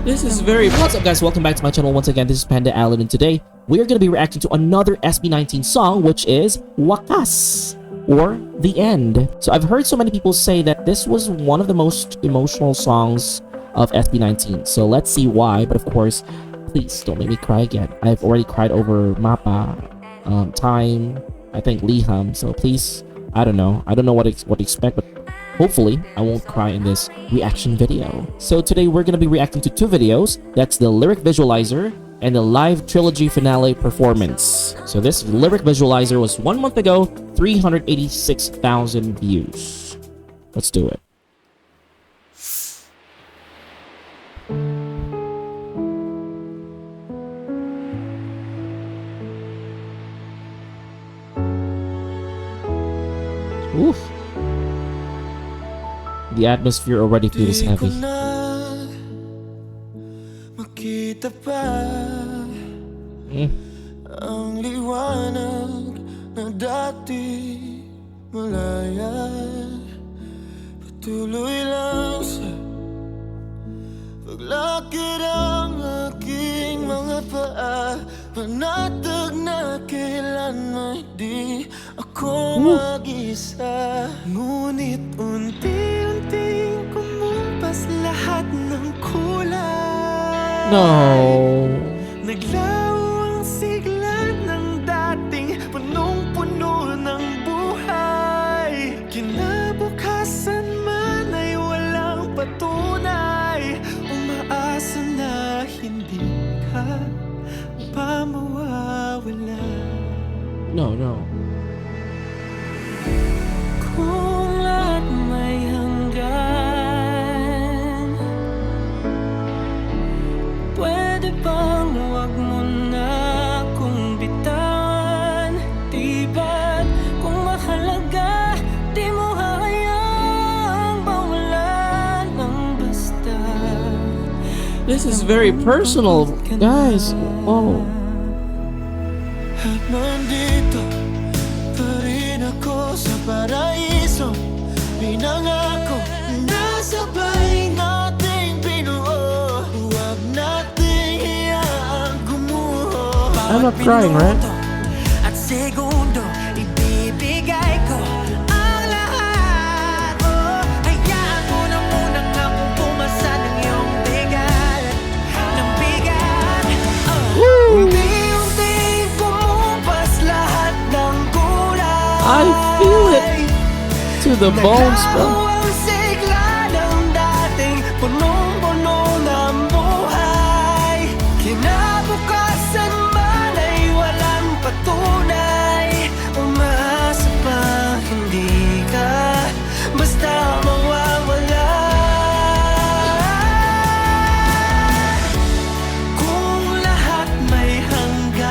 This is very... What's up guys, welcome back to my channel once again. This is Panda Allen and today we are going to be reacting to another SB19 song, which is Wakas, or The End. So I've heard so many people say that this was one of the most emotional songs of SB19. So let's see why, but of course, please don't make me cry again. I've already cried over Mappa, Time, I think Liham, so please, I don't know what to expect, but hopefully, I won't cry in this reaction video. So today we're gonna be reacting to two videos. That's the lyric visualizer and the live trilogy finale performance. So this lyric visualizer was 1 month ago, 386,000 views. Let's do it. Oof. The atmosphere already feels heavy. Makita pa ang liwanag na dati malaya. Patuloy lang sa paglakad ang aking mga paa. Panatag na kailan may di ako mag-isa. Ngunit unti-unting kumupas lahat ng kulay. No. Naglaho ang sigla ng dating punong-puno ng buhay. Kinabukasan man ay walang patunay. Umaasa na hindi ka pa mawawala. No. Kung lahat may hanggan, pwede bang huwag mo na akong bitawan? Di ba't kung mahalaga, di mo hayaang mawalan ng basta? This is very personal, guys. Oh. At nandito pa rin ako sa paraiso. Pinangako na sabay nating binuo. Huwag nating iyaang gumuho. I'm not crying, right? At segundo, ibibigay ko ang lahat. Hayaan mo na munang akong pumasa ng iyong bigat. Ng bigat. Unti-unting kumupas lahat ng kulay. I feel it to the bones, bro. Ang sigla ng dating punong-puno ng buhay. Kinabukasan man ay walang patunay. Umaasa pa hindi ka basta mawawala. Kung lahat may hanggan,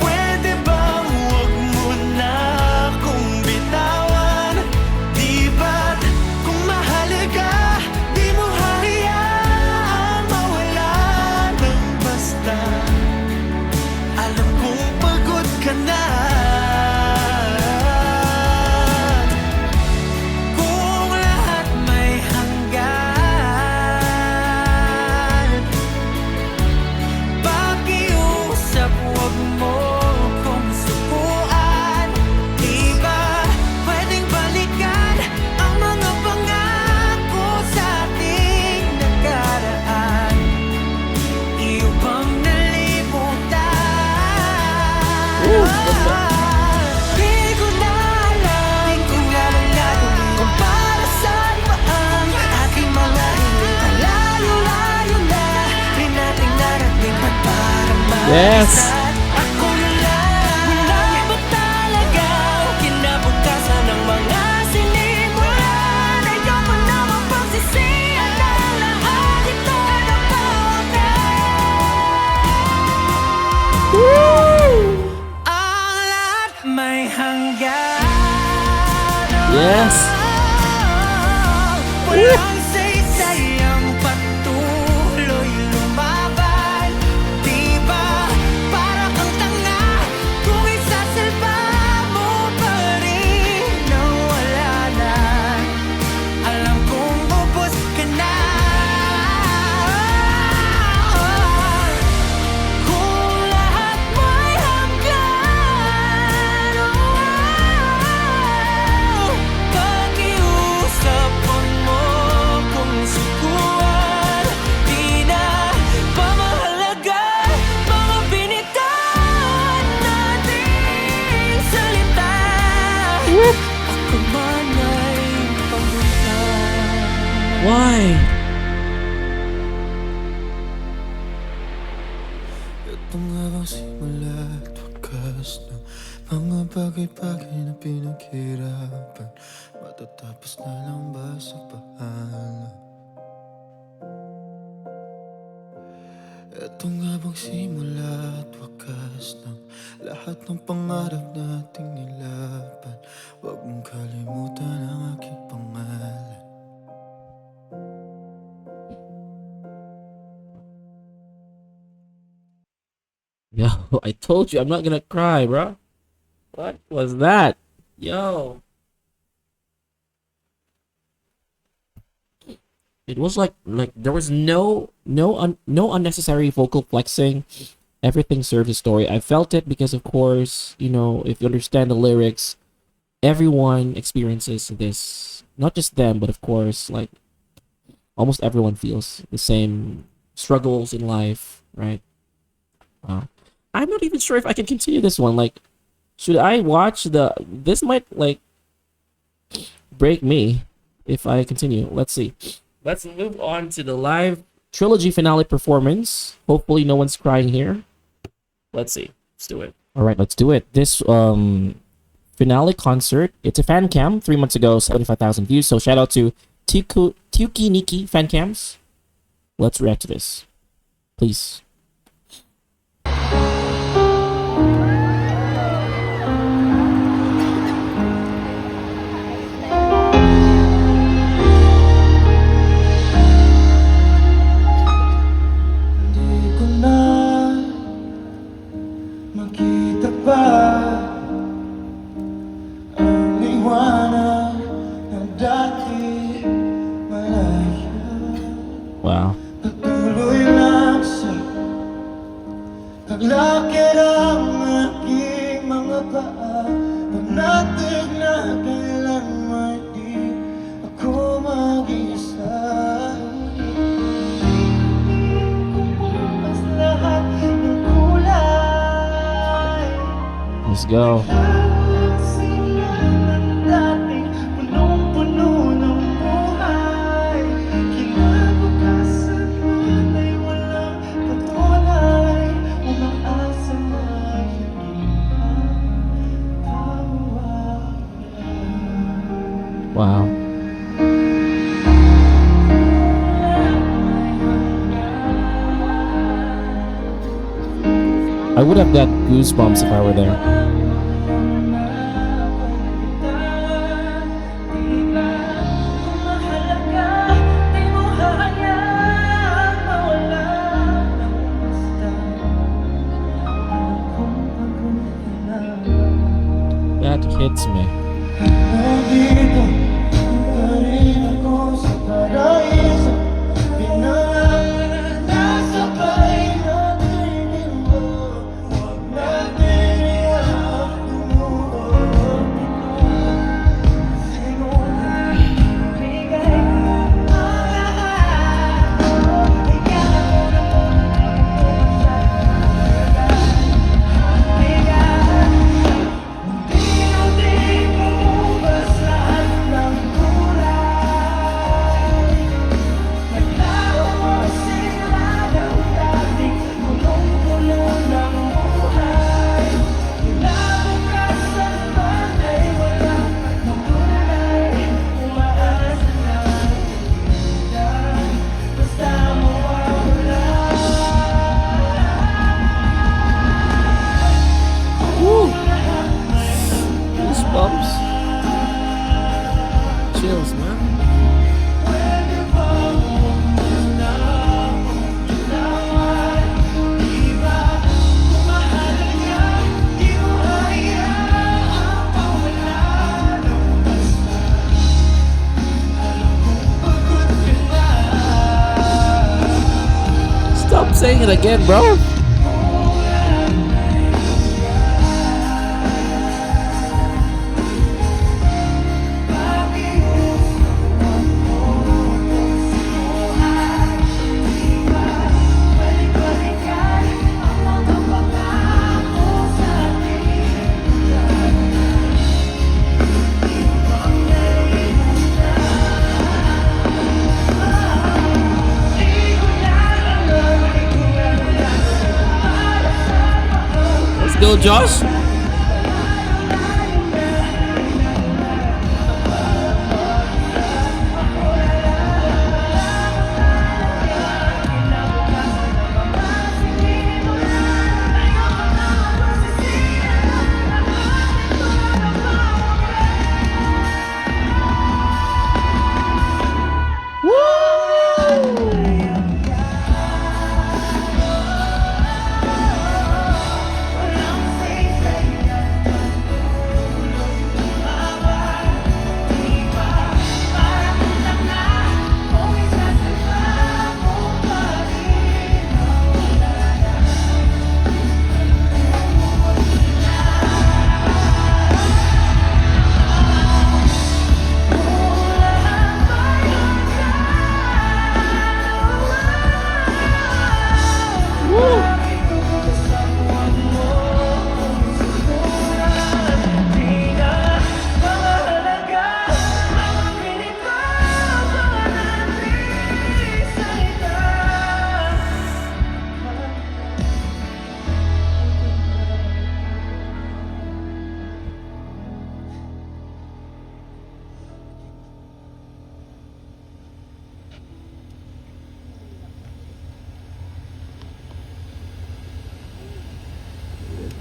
pwede bang huwag mo na akong bitawan? Di ba't kung mahalaga, di mo hayaang mawala ng basta? Alam kong pagod ka na. Kung lahat may hanggan, pakiusap huwag mo kong sukuan. Di ba pwedeng balikan ang mga pangako sa ating nakaraan? Iyo bang nalimutan? Di ko na alam kung para saan pa ang ating mga hinintay. Layo-layo na rin nating narating at parang Yes. ako na lang, wala ba talaga ang kinabukasan ng mga sinimulan? Ayoko na mapagsisihan ang lahat ito na ang lahat may hanggan. Yes. Walang saysay ang patuloy lumaban. Di ba para kang tanga kung isasalba mo pa rin ang wala na? Alam ko Why? Ito nga bang simula at wakas ng mga bagay-bagay na pinaghirapan? Matatapos na lang ba sa paalam? Ito nga bang simula at wakas ng lahat ng pangarap nating nilaban? Huwag mong kalimutan ang aking pangalan. Yo, I told you I'm not gonna cry, bro. What was that? Yo. It was like there was no unnecessary vocal flexing. Everything served the story. I felt it because, of course, you know, if you understand the lyrics, everyone experiences this. Not just them, but of course, like almost everyone feels the same struggles in life, right? Wow. I'm not even sure if I can continue this one. Like, should I watch the? This might like break me if I continue. Let's see. Let's move on to the live trilogy finale performance. Hopefully, no one's crying here. Let's see. Let's do it. All right, let's do it. This finale concert. It's a fan cam. 3 months ago, 75,000 views. So shout out to Tuki Niki fan cams. Let's react to this, please. Hindi ko na makita pa ang liwanag na dati malayo. Wow. Patuloy lang sa paglakad ang aking mga paa. Panatig na kailanman di ako mag-isa. Mas lahat ng kulay. Let's go. Sila ng dating punong-puno ng buhay. Kinabukasan man ay walang patunay. Umaasa na hindi mawawala. Wow. I would have got goosebumps if I were there. That hits me. Nandito pa rin ako sa paraiso. Pinangalan na sabay natin ito. Huwag natin iyak lumuot ito. Sinunod, bigay ang lahat. Ikaw na muna sa bigat. Unti-unti lumabas lahat ng kulay. Naglaho sila ng dating punong-puno ng buhay. Kinabukasan man ay walang matunay. Umaasa na hindi basta mawawala. Goosebumps. Chills, man. Stop saying it again, bro. Lil Josh?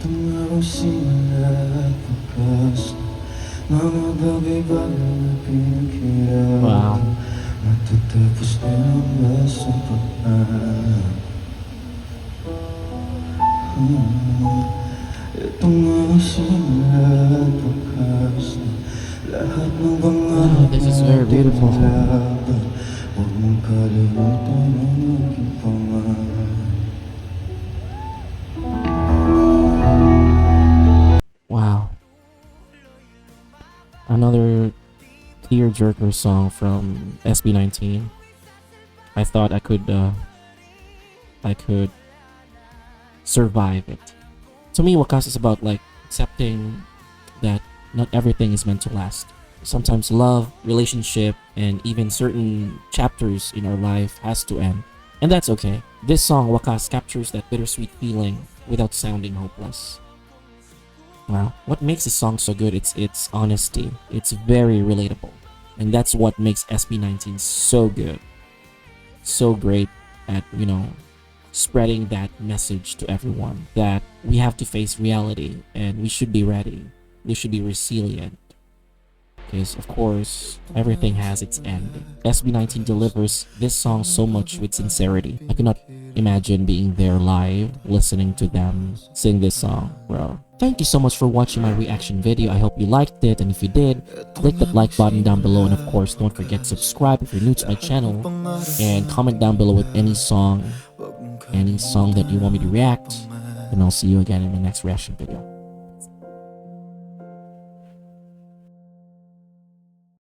Tumawag simula at bukas mga bagay-bagay na pinaghirapan. Wow. Matatapos na ang basta pag-alam. Itong mga simula at bukas lahat ng pangarap This is very beautiful. laban. Huwag mong kalimutan ang aking pangalan. Wow. Another tearjerker song from SB19. I thought I could survive it. To me, Wakas is about like accepting that not everything is meant to last. Sometimes love, relationship, and even certain chapters in our life has to end. And that's okay. This song, Wakas, captures that bittersweet feeling without sounding hopeless. Wow. What makes this song so good? It's its honesty. It's very relatable. And that's what makes SB19 so good. So great at, spreading that message to everyone that we have to face reality and we should be ready. We should be resilient. Because, of course, everything has its end. SB19 delivers this song so much with sincerity. I cannot imagine being there live, listening to them sing this song, bro. Thank you so much for watching my reaction video. I hope you liked it, and if you did, click that like button down below, and of course, don't forget to subscribe if you're new to my channel, and comment down below with any song that you want me to react, and I'll see you again in the next reaction video.